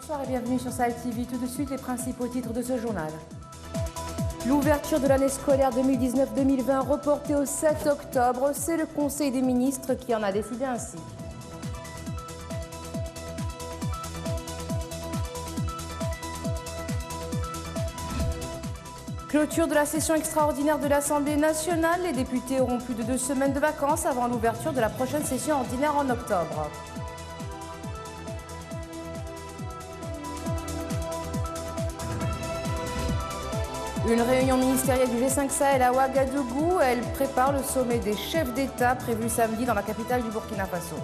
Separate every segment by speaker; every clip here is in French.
Speaker 1: Bonsoir et bienvenue sur Sahel TV. Tout de suite, les principaux titres de ce journal. L'ouverture de l'année scolaire 2019-2020 reportée au 7 octobre. C'est le Conseil des ministres qui en a décidé ainsi. Clôture de la session extraordinaire de l'Assemblée nationale. Les députés auront plus de 2 semaines de vacances avant l'ouverture de la prochaine session ordinaire en octobre. Une réunion ministérielle du G5 Sahel à Ouagadougou. Elle prépare le sommet des chefs d'État prévu samedi dans la capitale du Burkina Faso.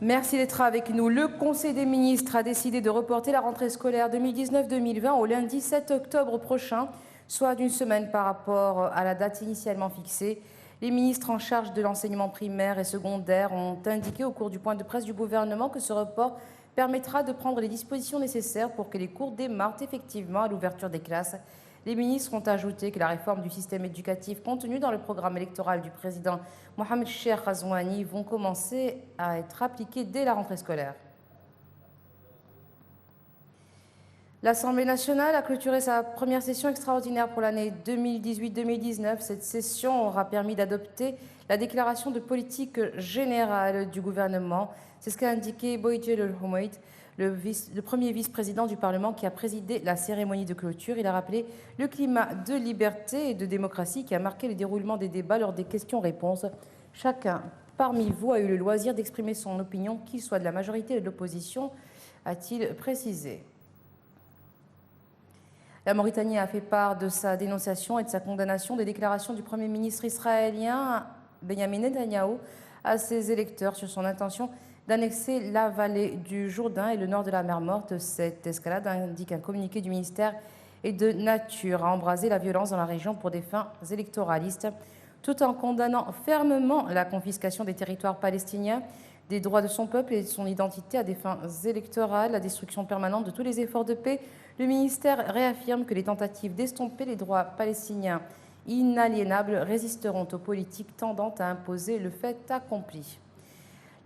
Speaker 1: Merci d'être avec nous. Le Conseil des ministres a décidé de reporter la rentrée scolaire 2019-2020 au lundi 7 octobre prochain, soit d'une semaine par rapport à la date initialement fixée. Les ministres en charge de l'enseignement primaire et secondaire ont indiqué au cours du point de presse du gouvernement que ce report permettra de prendre les dispositions nécessaires pour que les cours démarrent effectivement à l'ouverture des classes. Les ministres ont ajouté que la réforme du système éducatif contenue dans le programme électoral du président Mohamed Cheikh Ghazouani vont commencer à être appliquées dès la rentrée scolaire. L'Assemblée nationale a clôturé sa première session extraordinaire pour l'année 2018-2019. Cette session aura permis d'adopter la déclaration de politique générale du gouvernement. C'est ce qu'a indiqué Boïdjel Houmait, le premier vice-président du Parlement qui a présidé la cérémonie de clôture. Il a rappelé le climat de liberté et de démocratie qui a marqué le déroulement des débats lors des questions-réponses. Chacun parmi vous a eu le loisir d'exprimer son opinion, qu'il soit de la majorité ou de l'opposition, a-t-il précisé. La Mauritanie a fait part de sa dénonciation et de sa condamnation des déclarations du Premier ministre israélien Benjamin Netanyahou à ses électeurs sur son intention d'annexer la vallée du Jourdain et le nord de la mer Morte. Cette escalade, indique un communiqué du ministère, est de nature à embraser la violence dans la région pour des fins électoralistes, tout en condamnant fermement la confiscation des territoires palestiniens, des droits de son peuple et de son identité à des fins électorales, la destruction permanente de tous les efforts de paix. Le ministère réaffirme que les tentatives d'estomper les droits palestiniens inaliénables résisteront aux politiques tendant à imposer le fait accompli.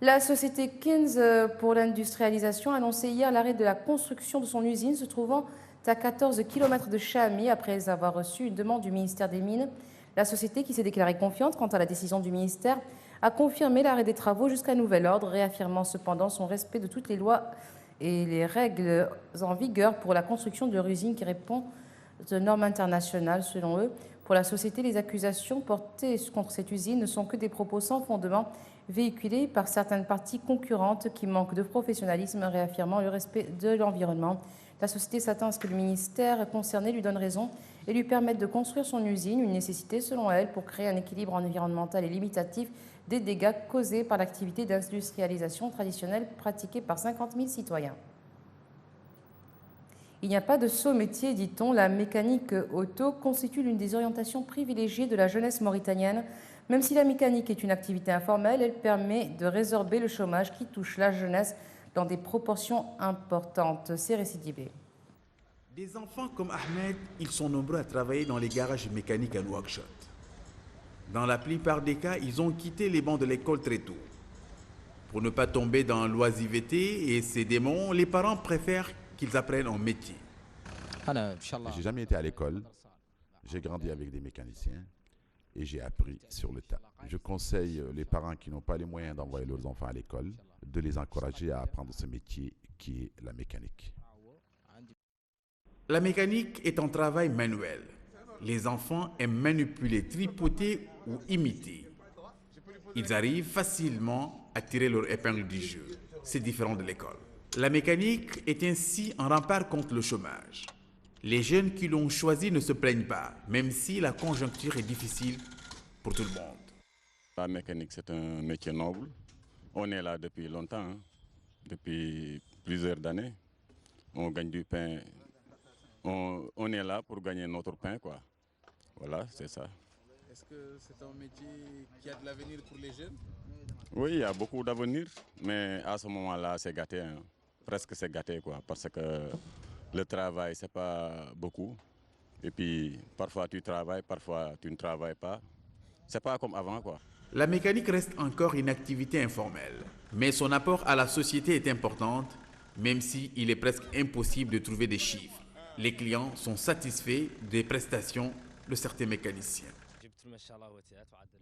Speaker 1: La société Kins pour l'industrialisation a annoncé hier l'arrêt de la construction de son usine se trouvant à 14 km de Chami après avoir reçu une demande du ministère des Mines. La société, qui s'est déclarée confiante quant à la décision du ministère, a confirmé l'arrêt des travaux jusqu'à nouvel ordre, réaffirmant cependant son respect de toutes les lois et les règles en vigueur pour la construction de leur usine qui répond aux normes internationales. Selon eux, pour la société, les accusations portées contre cette usine ne sont que des propos sans fondement véhiculés par certaines parties concurrentes qui manquent de professionnalisme, réaffirmant le respect de l'environnement. La société s'attend à ce que le ministère concerné lui donne raison et lui permette de construire son usine, une nécessité selon elle pour créer un équilibre environnemental et limitatif des dégâts causés par l'activité d'industrialisation traditionnelle pratiquée par 50 000 citoyens. Il n'y a pas de saut métier, dit-on. La mécanique auto constitue l'une des orientations privilégiées de la jeunesse mauritanienne. Même si la mécanique est une activité informelle, elle permet de résorber le chômage qui touche la jeunesse dans des proportions importantes. C'est récidibé.
Speaker 2: Des enfants comme Ahmed, ils sont nombreux à travailler dans les garages mécaniques à Nouakchott. Dans la plupart des cas, ils ont quitté les bancs de l'école très tôt. Pour ne pas tomber dans l'oisiveté et ses démons, les parents préfèrent qu'ils apprennent un métier.
Speaker 3: J'ai jamais été à l'école. J'ai grandi avec des mécaniciens et j'ai appris sur le tas. Je conseille les parents qui n'ont pas les moyens d'envoyer leurs enfants à l'école de les encourager à apprendre ce métier qui est la mécanique.
Speaker 2: La mécanique est un travail manuel. Les enfants aiment manipuler, tripoter ou imiter. Ils arrivent facilement à tirer leur épingle du jeu. C'est différent de l'école. La mécanique est ainsi un rempart contre le chômage. Les jeunes qui l'ont choisi ne se plaignent pas, même si la conjoncture est difficile pour tout le monde.
Speaker 4: La mécanique, c'est un métier noble. On est là depuis longtemps, hein. Depuis plusieurs années. On gagne du pain. On est là pour gagner notre pain, quoi. Voilà, c'est ça.
Speaker 5: Est-ce que c'est un métier qui a de l'avenir pour les jeunes?
Speaker 4: Oui, il y a beaucoup d'avenir, mais à ce moment-là, c'est gâté, hein. Presque c'est gâté, quoi, parce que le travail, c'est pas beaucoup. Et puis, parfois tu travailles, parfois tu ne travailles pas. c'est pas comme avant, quoi.
Speaker 2: La mécanique reste encore une activité informelle, mais son apport à la société est important, même s'il est presque impossible de trouver des chiffres. Les clients sont satisfaits des prestations de certains mécaniciens.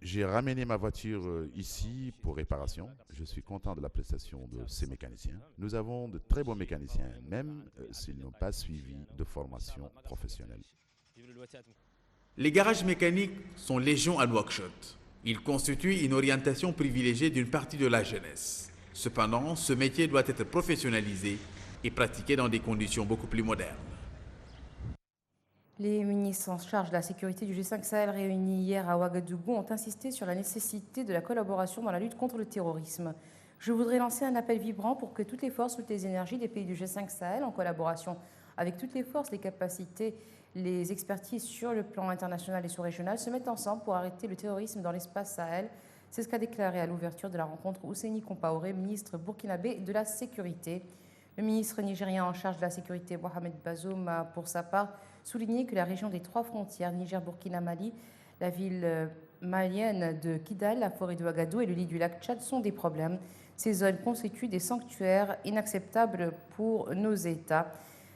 Speaker 3: J'ai ramené ma voiture ici pour réparation. Je suis content de la prestation de ces mécaniciens. Nous avons de très bons mécaniciens, même s'ils n'ont pas suivi de formation professionnelle.
Speaker 2: Les garages mécaniques sont légion à Nouakchott. Ils constituent une orientation privilégiée d'une partie de la jeunesse. Cependant, ce métier doit être professionnalisé et pratiqué dans des conditions beaucoup plus modernes.
Speaker 1: Les ministres en charge de la sécurité du G5 Sahel réunis hier à Ouagadougou ont insisté sur la nécessité de la collaboration dans la lutte contre le terrorisme. Je voudrais lancer un appel vibrant pour que toutes les forces, toutes les énergies des pays du G5 Sahel, en collaboration avec toutes les forces, les capacités, les expertises sur le plan international et sous-régional, se mettent ensemble pour arrêter le terrorisme dans l'espace Sahel. C'est ce qu'a déclaré à l'ouverture de la rencontre Ousseini Compaoré, ministre burkinabé de la Sécurité. Le ministre nigérien en charge de la sécurité, Mohamed Bazoum, a pour sa part souligné que la région des trois frontières, Niger-Burkina-Mali, la ville malienne de Kidal, la forêt de Ouagadougou et le lit du lac Tchad sont des problèmes. Ces zones constituent des sanctuaires inacceptables pour nos États.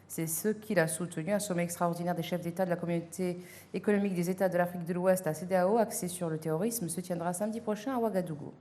Speaker 1: C'est ce qu'il a soutenu. Un sommet extraordinaire des chefs d'État de la communauté économique des États de l'Afrique de l'Ouest, la CEDEAO, axé sur le terrorisme, se tiendra samedi prochain à Ouagadougou.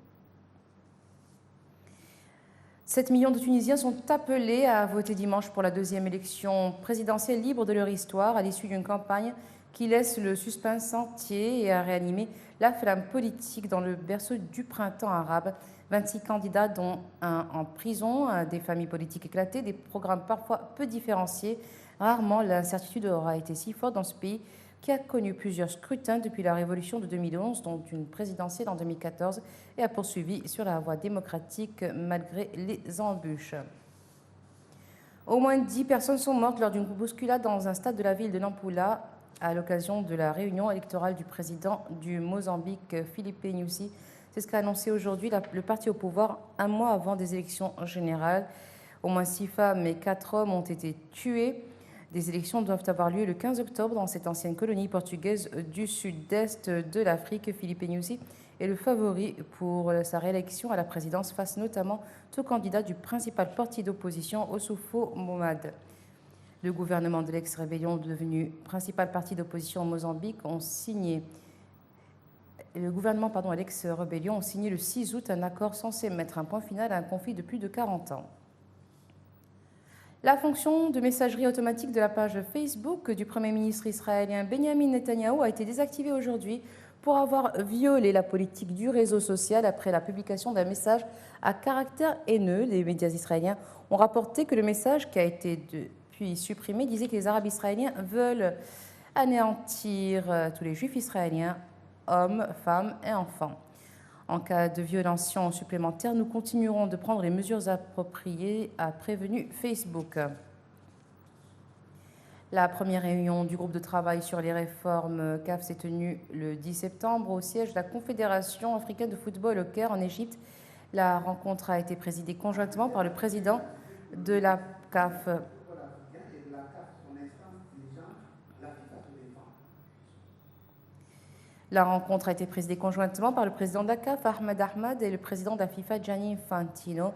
Speaker 1: 7 millions de Tunisiens sont appelés à voter dimanche pour la deuxième élection présidentielle libre de leur histoire à l'issue d'une campagne qui laisse le suspense entier et a réanimé la flamme politique dans le berceau du printemps arabe. 26 candidats, dont un en prison, des familles politiques éclatées, des programmes parfois peu différenciés. Rarement l'incertitude aura été si forte dans ce pays qui a connu plusieurs scrutins depuis la révolution de 2011, dont une présidentielle en 2014, et a poursuivi sur la voie démocratique malgré les embûches. Au moins 10 personnes sont mortes lors d'une bousculade dans un stade de la ville de Nampula à l'occasion de la réunion électorale du président du Mozambique, Filipe Nyusi. C'est ce qu'a annoncé aujourd'hui le parti au pouvoir un mois avant des élections générales. Au moins 6 femmes et 4 hommes ont été tués. Des élections doivent avoir lieu le 15 octobre dans cette ancienne colonie portugaise du sud-est de l'Afrique. Filipe Nyusi est le favori pour sa réélection à la présidence face notamment au candidat du principal parti d'opposition, Ossufo Momad. Le gouvernement de l'ex-rébellion, devenu principal parti d'opposition au Mozambique, Le gouvernement et l'ex-rébellion ont signé le 6 août un accord censé mettre un point final à un conflit de plus de 40 ans. La fonction de messagerie automatique de la page Facebook du Premier ministre israélien Benjamin Netanyahou a été désactivée aujourd'hui pour avoir violé la politique du réseau social après la publication d'un message à caractère haineux. Les médias israéliens ont rapporté que le message, qui a été depuis supprimé, disait que les Arabes israéliens veulent anéantir tous les Juifs israéliens, hommes, femmes et enfants. En cas de violation supplémentaire, nous continuerons de prendre les mesures appropriées, a prévenu Facebook. La première réunion du groupe de travail sur les réformes CAF s'est tenue le 10 septembre au siège de la Confédération africaine de football au Caire, en Égypte. La rencontre a été présidée conjointement par le président de la CAF. La rencontre a été présidée conjointement par le président de la CAF, Ahmed Ahmad, et le président de la FIFA, Gianni Infantino.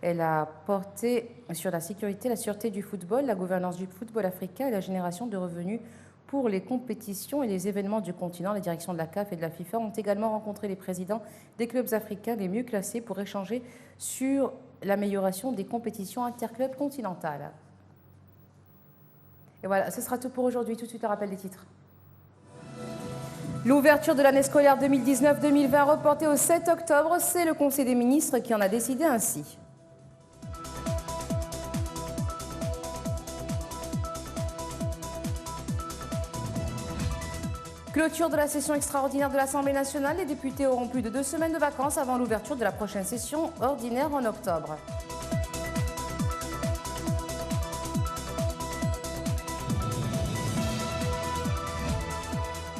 Speaker 1: Elle a porté sur la sécurité, la sûreté du football, la gouvernance du football africain et la génération de revenus pour les compétitions et les événements du continent. Les directions de la CAF et de la FIFA ont également rencontré les présidents des clubs africains les mieux classés pour échanger sur l'amélioration des compétitions interclubs continentales. Et voilà, ce sera tout pour aujourd'hui. Tout de suite, un rappel des titres. L'ouverture de l'année scolaire 2019-2020 reportée au 7 octobre, c'est le Conseil des ministres qui en a décidé ainsi. Clôture de la session extraordinaire de l'Assemblée nationale. Les députés auront plus de 2 semaines de vacances avant l'ouverture de la prochaine session ordinaire en octobre.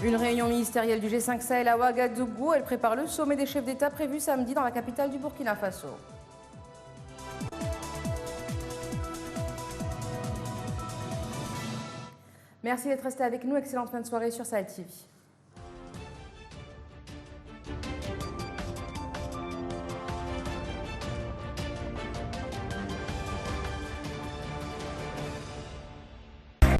Speaker 1: Une réunion ministérielle du G5 Sahel à Ouagadougou. Elle prépare le sommet des chefs d'État prévu samedi dans la capitale du Burkina Faso. Merci d'être resté avec nous. Excellente fin de soirée sur Sahel TV.